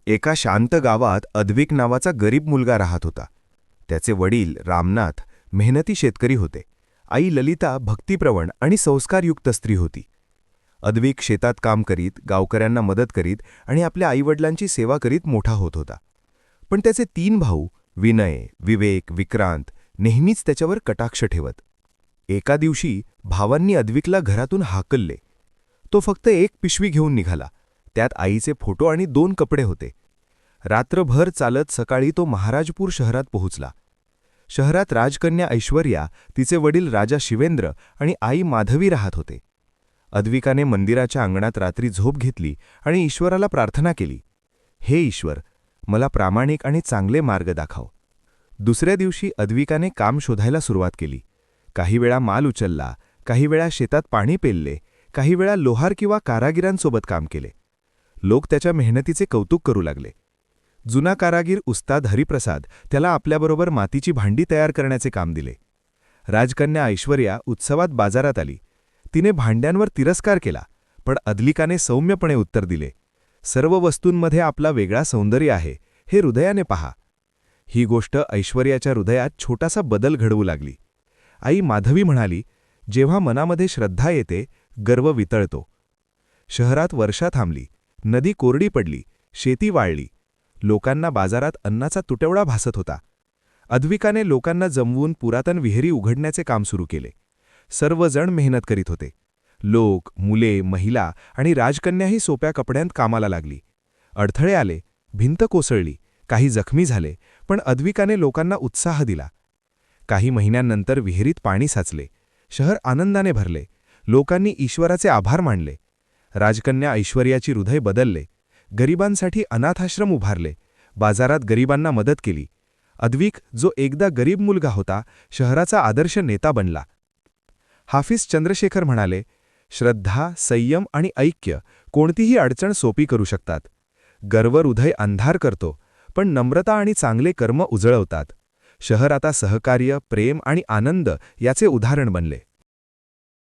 एका शांत गावात अद्विक नावाचा गरीब मुलगा राहत होता. त्याचे वडील रामनाथ मेहनती शेतकरी होते. आई ललिता भक्तिप्रवण आणि संस्कारयुक्त स्त्री होती. अद्विक शेतात काम करीत, गावकऱ्यांना मदत करीत आणि आपल्या आईवडिलांची सेवा करीत मोठा होत होता. पण त्याचे 3 भाऊ विनय, विवेक, विक्रांत नेहमीच त्याच्यावर कटाक्ष ठेवत. एका दिवशी भावांनी अद्विकला घरातून हाकलले. तो फक्त एक पिशवी घेऊन निघाला. त्यात आईचे फोटो आणि 2 कपडे होते. रात्रभर चालत सकाळी तो महाराजपूर शहरात पोहोचला. शहरात राजकन्या ऐश्वर्या, तिचे वडील राजा शिवेंद्र आणि आई माधवी राहत होते. अद्विकाने मंदिराच्या अंगणात रात्री झोप घेतली आणि ईश्वराला प्रार्थना केली, हे ईश्वर, मला प्रामाणिक आणि चांगले मार्ग दाखव. दुसऱ्या दिवशी अद्विकाने काम शोधायला सुरुवात केली. काही वेळा माल उचलला, काही वेळा शेतात पाणी पेलले, काही वेळा लोहार किंवा कारागिरांसोबत काम केले. लोक त्याच्या मेहनतीचे कौतुक करू लागले. जुना कारागीर उस्ताद हरिप्रसाद त्याला आपल्याबरोबर मातीची भांडी तयार करण्याचे काम दिले. राजकन्या ऐश्वर्या उत्सवात बाजारात आली. तिने भांड्यांवर तिरस्कार केला, पण अद्विकाने सौम्यपणे उत्तर दिले, सर्व वस्तूंमध्ये आपला वेगळा सौंदर्य आहे, हे हृदयाने पहा. ही गोष्ट ऐश्वर्याच्या हृदयात छोटासा बदल घडवू लागली. आई माधवी म्हणाली, जेव्हा मनामध्ये श्रद्धा येते, गर्व वितळतो. शहरात वर्षा थांबली, नदी कोरडी पडली, शेती वाळली. लोकांना बाजारात अन्नाचा तुटवडा भासत होता. अद्विकाने लोकांना जमवून पुरातन विहिरी उघडण्याचे काम सुरू केले. सर्वजण मेहनत करीत होते. लोक, मुले, महिला आणि राजकन्याही सोप्या कपड्यांत कामाला लागली. अडथळे आले, भिंत कोसळली, काही जखमी झाले, पण अद्विकाने लोकांना उत्साह दिला. काही महिन्यांनंतर विहिरीत पाणी साचले. शहर आनंदाने भरले. लोकांनी ईश्वराचे आभार मानले. राजकन्या ऐश्वर्याची हृदय बदलले. गरिबांसाठी अनाथाश्रम उभारले. बाजारात गरिबांना मदत केली. अद्विक, जो एकदा गरीब मुलगा होता, शहराचा आदर्श नेता बनला. हाफिज चंद्रशेखर म्हणाले, श्रद्धा, संयम आणि ऐक्य कोणतीही अडचण सोपी करू शकतात. गर्व हृदय अंधार करतो, पण नम्रता आणि चांगले कर्म उजळवतात. शहर आता सहकार्य, प्रेम आणि आनंद याचे उदाहरण बनले.